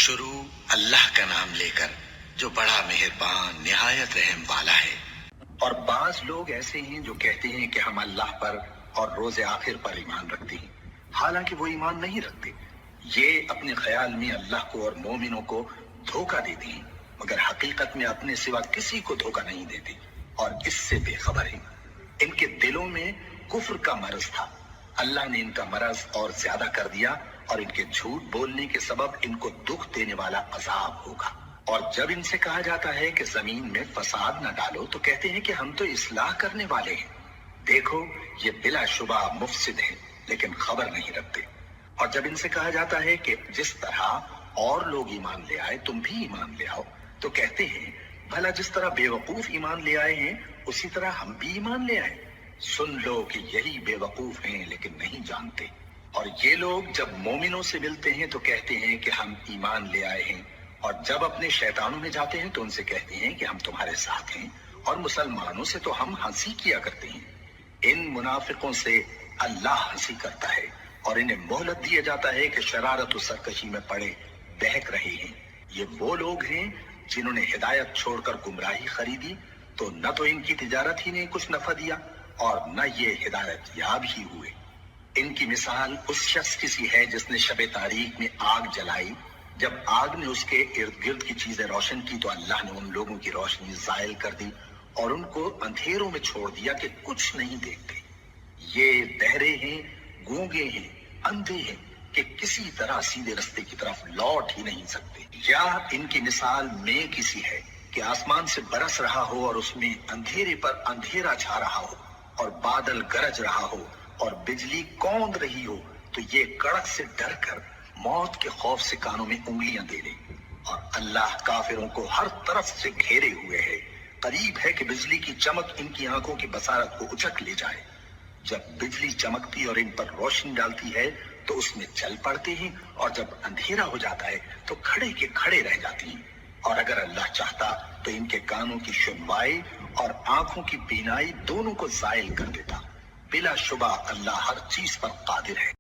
شروع اللہ کا نام لے کر جو بڑا مہربان نہایت رحم والا ہے۔ اور بعض لوگ ایسے ہیں جو کہتے ہیں کہ ہم اللہ پر اور روز آخر پر ایمان رکھتے ہیں، حالانکہ وہ ایمان نہیں رکھتے۔ یہ اپنے خیال میں اللہ کو اور مومنوں کو دھوکہ دیتے ہیں، مگر حقیقت میں اپنے سوا کسی کو دھوکہ نہیں دیتے اور اس سے بے خبر ہیں۔ ان کے دلوں میں کفر کا مرض تھا، اللہ نے ان کا مرض اور زیادہ کر دیا، اور ان کے جھوٹ بولنے کے سبب ان کو دکھ دینے والا عذاب ہوگا۔ اور جب ان سے کہا جاتا ہے کہ زمین میں فساد نہ ڈالو تو کہتے ہیں کہ ہم تو اصلاح کرنے والے ہیں۔ دیکھو یہ بلا شبہ مفسد ہے لیکن خبر نہیں رکھتے۔ اور جب ان سے کہا جاتا ہے کہ جس طرح اور لوگ ایمان لے آئے تم بھی ایمان لے آؤ تو کہتے ہیں بھلا جس طرح بے وقوف ایمان لے آئے ہیں اسی طرح ہم بھی ایمان لے آئے۔ سن لو کہ یہی بے وقوف ہیں لیکن نہیں جانتے۔ اور یہ لوگ جب مومنوں سے ملتے ہیں تو کہتے ہیں کہ ہم ایمان لے آئے ہیں، اور جب اپنے شیطانوں میں جاتے ہیں تو ان سے کہتے ہیں کہ ہم تمہارے ساتھ ہیں، اور مسلمانوں سے تو ہم ہنسی کیا کرتے ہیں۔ ان منافقوں سے اللہ ہنسی کرتا ہے اور انہیں مہلت دیا جاتا ہے کہ شرارت و سرکشی میں پڑے بہک رہے ہیں۔ یہ وہ لوگ ہیں جنہوں نے ہدایت چھوڑ کر گمراہی خریدی، تو نہ تو ان کی تجارت ہی نے کچھ نفع دیا اور نہ یہ ہدایت یاب ہی ہوئے۔ ان کی مثال اس شخص کی سی ہے جس نے شب تاریک میں آگ جلائی، جب آگ نے اس کے ارد گرد کی چیزیں روشن کی تو اللہ نے ان لوگوں کی روشنی زائل کر دی اور ان کو اندھیروں میں چھوڑ دیا کہ کچھ نہیں دیکھتے۔ یہ بہرے ہیں، گونگے ہیں، اندھے ہیں کہ کسی طرح سیدھے رستے کی طرف لوٹ ہی نہیں سکتے۔ یا ان کی مثال میں کسی ہے کہ آسمان سے برس رہا ہو اور اس میں اندھیرے پر اندھیرا چھا رہا ہو اور بادل گرج رہا ہو اور بجلی کوند رہی ہو، تو یہ کڑک سے ڈر کر موت کے خوف سے کانوں میں انگلیاں دے لے۔ اور اللہ کافروں کو ہر طرف سے گھیرے ہوئے ہے، قریب ہے کہ بجلی کی چمک ان کی آنکھوں کی بصارت کو اچک لے جائے۔ جب بجلی چمکتی اور ان پر روشنی ڈالتی ہے تو اس میں چل پڑتے ہیں، اور جب اندھیرا ہو جاتا ہے تو کھڑے کے کھڑے رہ جاتے ہیں۔ اور اگر اللہ چاہتا تو ان کے کانوں کی سنوائی اور آنکھوں کی بینائی دونوں کو زائل کر دیتا۔ بلا شبہ اللہ ہر چیز پر قادر ہے۔